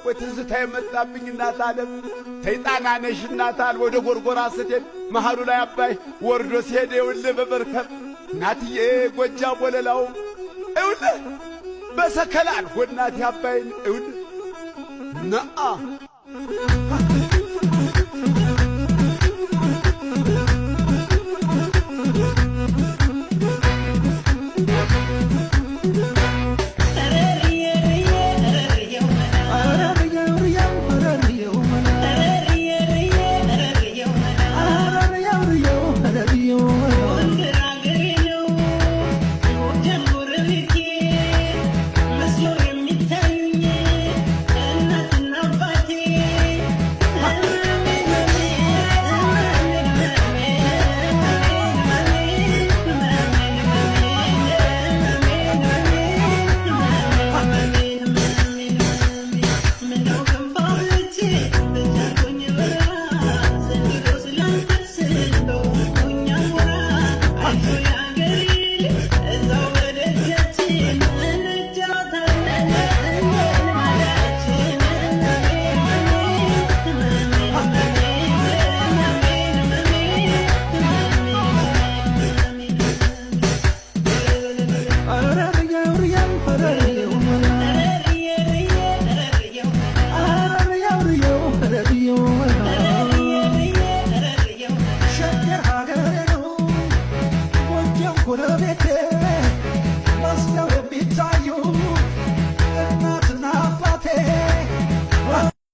ቆይ ትዝታ የመጣብኝ እናት ዓለም ተይጣና ነሽ እናት ዓለም ወደ ጎርጎራ ስትሄድ መሃሉ ላይ አባይ ወርዶ ሲሄድ ይኸውልህ በመርከብ እናትዬ ጎጃም ወለላው ይኸውልህ በሰከላ አልፎ እናቴ አባይን ይኸውልህ ነአ